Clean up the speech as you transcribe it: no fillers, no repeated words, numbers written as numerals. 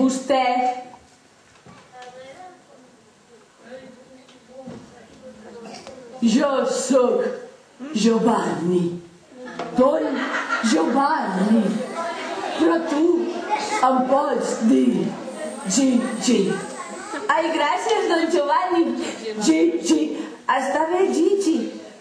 Vostè. Jo sóc Giovanni. Don Giovanni. Però tu em pots dir Gigi. Ai, gràcies, don Giovanni. Gigi. Està bé, Gigi.